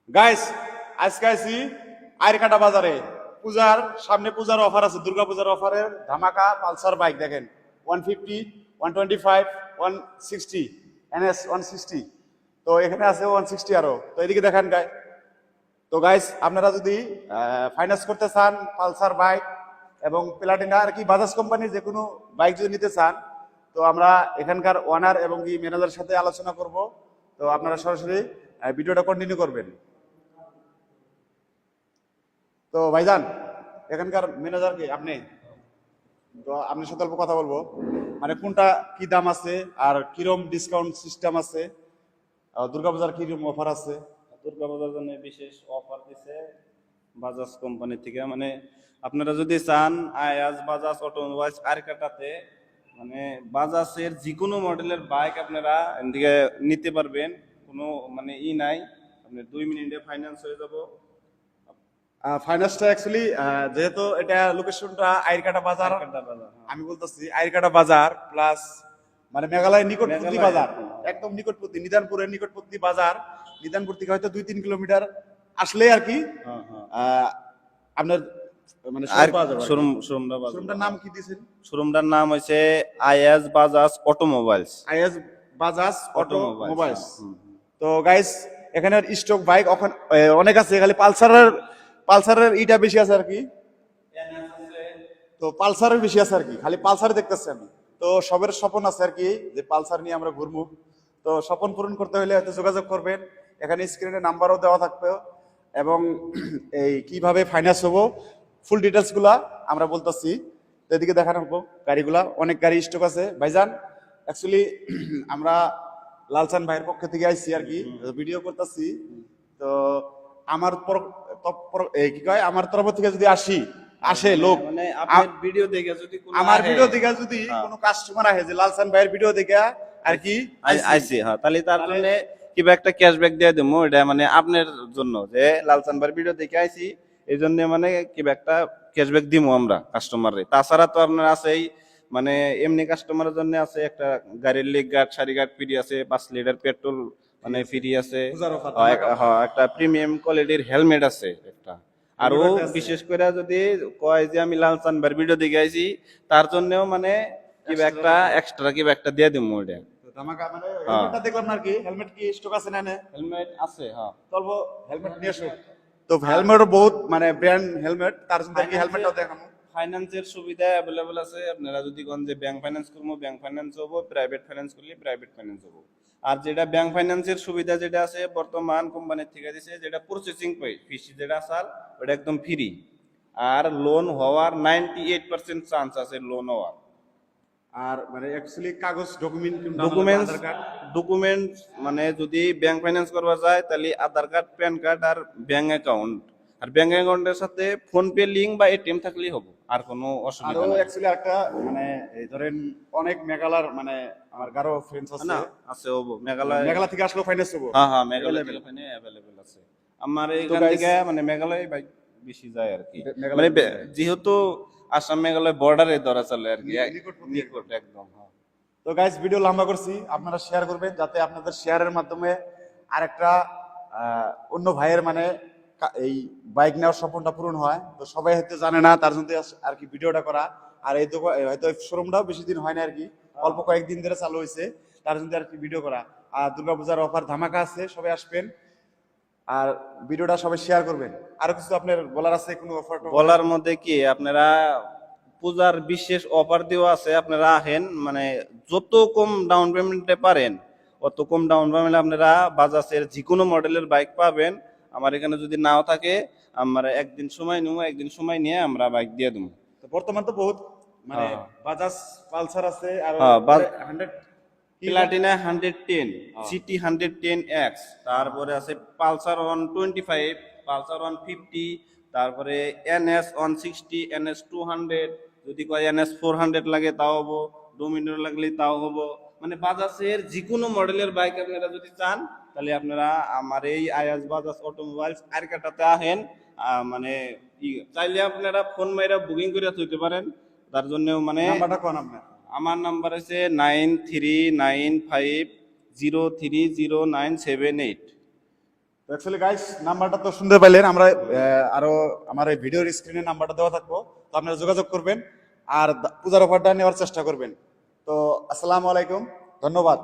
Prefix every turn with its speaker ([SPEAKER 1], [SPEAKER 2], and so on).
[SPEAKER 1] Guys আজকে আইছি আইরকাটা বাজারে পূজার সামনে পূজার অফার আছে, দুর্গা পূজার অফারের ধামাকা পালসার বাইক দেখেন 150 125 160 NS 160। তো এখানে আছে 160 আরো। তো এদিকে দেখেন গাই। তো গাইস আপনারা যদি ফাইন্যান্স করতে চান পালসার বাইক এবং প্লাটিনা আর কি বাজাজ কোম্পানির যে কোনো বাইক যদি নিতে চান, তো আমরা এখানকার ওনার এবং কি ম্যানেজারের সাথে আলোচনা করব। তো আপনারা সরাসরি ভিডিওটা কন্টিনিউ করবেন। তো ভাইজান এখানকার ম্যানেজার কি আপনি? তো আপনার সাথে অল্প কথা বলবো, মানে কোনটা কি দাম আছে আর কিরম ডিসকাউন্ট সিস্টেম আছে, দুর্গাপূজার কিরম অফার আছে?
[SPEAKER 2] দুর্গাপূজার জন্য বিশেষ অফার দিছে বাজাজ কোম্পানি থেকে। মানে আপনারা যদি চান আয়াজ বাজাজ অটোমোবাইলস আরকাটাতে মানে বাজাজের যে কোনো মডেলের বাইক আপনারা এদিকে নিতে পারবেন। কোনো মানে নাই, আপনি 2 মিনিটে ফাইন্যান্স হয়ে যাব।
[SPEAKER 1] ফাইন্যান্সটা অ্যাকচুয়ালি যেহেতু এটা লোকেশনটা আইরকাটা বাজার,
[SPEAKER 2] বাজার,
[SPEAKER 1] আমি বলতেছি আইরকাটা বাজার প্লাস মানে মেঘালয়ের নিকটবর্তী বাজার, একদম নিকটবর্তী নিদানপুরের নিকটবর্তী বাজার। নিদানপুর থেকে হয়তো 2-3 কিলোমিটার আসলে আর কি আপনার মানে শোরুমটার নাম কি দিয়েছেন?
[SPEAKER 2] শোরুমটার নাম হচ্ছে Ayaz Bajaj automobiles.
[SPEAKER 1] Is Bajaj automobiles. তো গাইস এখানে স্টক বাইক অনেক আছে, খালি পালসারের ইটা বেশি আছে আর কি। তো পালসারের বেশি আছে আর কি, খালি পালসার দেখতেছি আমি। তো সবের স্বপ্ন আছে আর কি যে পালসার নিয়ে আমরা ঘুরবো। তো স্বপ্ন পূরণ করতে হলে হয়তো যোগাযোগ করবেন, এখানে স্ক্রিনে নাম্বারও দেওয়া থাকবে এবং এই কিভাবে ফাইন্যান্স হবো ফুল ডিটেলস গুলা আমরা বলতেছি। তো এদিকে দেখানো হবো গাড়িগুলা, অনেক গাড়ি স্টক আছে ভাইজান। অ্যাকচুয়ালি আমরা লালচান ভাইয়ের পক্ষ থেকে আইছি আর কি, ভিডিও করতেছি। তো আমার কি কয় আমার তরফ থেকে যদি আসে লোক,
[SPEAKER 2] মানে আপনার ভিডিও দেখে যদি
[SPEAKER 1] আমার ভিডিও দেখে যদি কোনো কাস্টমার আসে যে লালচান ভাইয়ের ভিডিও দেখে আর কি
[SPEAKER 2] আইসি, হ্যাঁ, তাহলে তার জন্য কিবা একটা ক্যাশব্যাক দিয়ে দেবো। এটা মানে আপনার জন্য যে লালচান ভাইয়ের ভিডিও দেখে আইসি, এই জন্য মানে কিবা একটা ক্যাশব্যাক দিব আমরা কাস্টমারে। তাছাড়া তো আপনার আছেই মানে এমনি কাস্টমারের জন্য আছে একটা গাড়ির লিগ গার্ড সারি গার্ড ফ্রি আছে, 5 লিটার পেট্রোল মানে ফ্রি আছে, একটা প্রিমিয়াম কোয়ালিটির হেলমেট আছে একটা। আরো বিশেষ করে যদি কয় যে আমি লালচান ভাইয়ের ভিডিও দেখে আইছি, তার জন্যও মানে কিবা একটা এক্সট্রা কিবা একটা দিয়ে দিব ওইটা।
[SPEAKER 1] ধামাকা মানে হেলমেটটা দেখলাম না আর কি, হেলমেট কি স্টক আছে না?
[SPEAKER 2] হেলমেট আছে, হ্যাঁ।
[SPEAKER 1] চলবো হেলমেট নিয়ে এসো। তো হেলমেটও বহুত মানে ব্র্যান্ড হেলমেট, তার জন্য কি হেলমেটটাও দেখাবো।
[SPEAKER 2] ফাইন্যান্সের সুবিধা অ্যাভেলেবল আছে। আপনারা যদি কোন যে ব্যাংক ফাইন্যান্স করবো ব্যাংক ফাইন্যান্স হবো, প্রাইভেট ফাইন্যান্স করলে প্রাইভেট ফাইন্যান্স হবো। আর যেটা ব্যাংক ফাইন্যান্সের সুবিধা যেটা আছে বর্তমান কোম্পানির থেকে দিছে, যেটা প্রসেসিং ফিস যেটা আসাল ওটা একদম ফ্রি। আর লোন হওয়ার 98% চান্স আছে লোন হওয়ার।
[SPEAKER 1] আর মানে অ্যাকচুয়ালি কাগজ
[SPEAKER 2] ডকুমেন্ট মানে যদি ব্যাংক ফাইন্যান্স করবা যায় তাহলে আধার কার্ড, প্যান কার্ড আর ব্যাংক অ্যাকাউন্ট। আর ব্যাংক অ্যাকাউন্টের সাথে ফোন পে লিংক বা এটিএম থাকলেই হবে, আর কোনো অসুবিধা নেই।
[SPEAKER 1] অ্যাকচুয়ালি একটা মানে এই ধরেন অনেক মেঘালয়ের মানে আমার গারো ফ্রেন্ডস আছে
[SPEAKER 2] না আছে হবো
[SPEAKER 1] মেঘালয় থেকে আসলে ফাইন্যান্স হবো।
[SPEAKER 2] হ্যাঁ মেঘালয় থেকে অ্যাভেলেবল আছে। আমার এইখান থেকে মানে মেঘালয় বাইক বেশি যায় আর কি, মানে যেহেতু আসাম মেঘালয় বর্ডারে ধরা চলে আর কি, নিকট একদম।
[SPEAKER 1] তো গাইস ভিডিও লম্বা করছি, আপনারা শেয়ার করবেন যাতে আপনাদের শেয়ারের মাধ্যমে আরেকটা অন্য ভাইয়ের মানে এই বাইক নেওয়ার স্বপ্নটা পূরণ হয়। তো সবাই হয়তো জানে না, তার জন্য আর কি ভিডিওটা করা। আর এই হয়তো শোরুমটাও বেশি দিন হয় না আর কি, অল্প কয়েকদিন ধরে চালু হয়েছে, তার জন্য আর কি ভিডিও করা। আর দুর্গাপূজার অফার ধামাকা আছে, সবাই আসবেন আর ভিডিওটা সবাই শেয়ার করবেন। আরো কিছু আপনার বলার আছে? কোনো অফার
[SPEAKER 2] বলার মধ্যে কি আপনারা পূজার বিশেষ অফার দেওয়া আছে, আপনারা আহেন মানে যত কম ডাউন পেমেন্টে পারেন অত কম ডাউন পেমেন্টে আপনারা বাজাজের যে কোনো মডেলের বাইক পাবেন। আমার এখানে যদি নাও থাকে আমরা একদিন সময় নেবো, একদিন সময় নিয়ে আমরা বাইক দিয়ে দেবো।
[SPEAKER 1] বর্তমান তো বহুত মানে বাজাজ পালসার আছে আর
[SPEAKER 2] প্লাটিনা 110, সিটি 110X, তারপরে আছে পালসার 125, পালসার 150, তারপরে NS 160, NS 200, যদি কয় NS 400 লাগে তাও হবো, ডোমিনার লাগলে তাও হবো। মানে বাজাজের যে কোনো মডেলের বাইক আপনারা যদি চান তাহলে আপনারা আমার এই আয়াজ বাজাজ অটোমোবাইলস আরকাটাতে আহেন। মানে চাইলে আপনারা ফোন মাইরা বুকিং করে থইতে পারেন। তার জন্য মানে
[SPEAKER 1] নাম্বারটা কোন আপনার?
[SPEAKER 2] আমার নাম্বার হচ্ছে 9395030978।
[SPEAKER 1] তো অ্যাকচুয়ালি গাইস নাম্বারটা তো শুনতে পাইলেন, আমরা আরো আমার এই ভিডিওর স্ক্রিনে নাম্বারটা দেওয়া থাকবো, তো আপনারা যোগাযোগ করবেন আর পূজার অফারটা নেওয়ার চেষ্টা করবেন। তো আসসালামু আলাইকুম, ধন্যবাদ।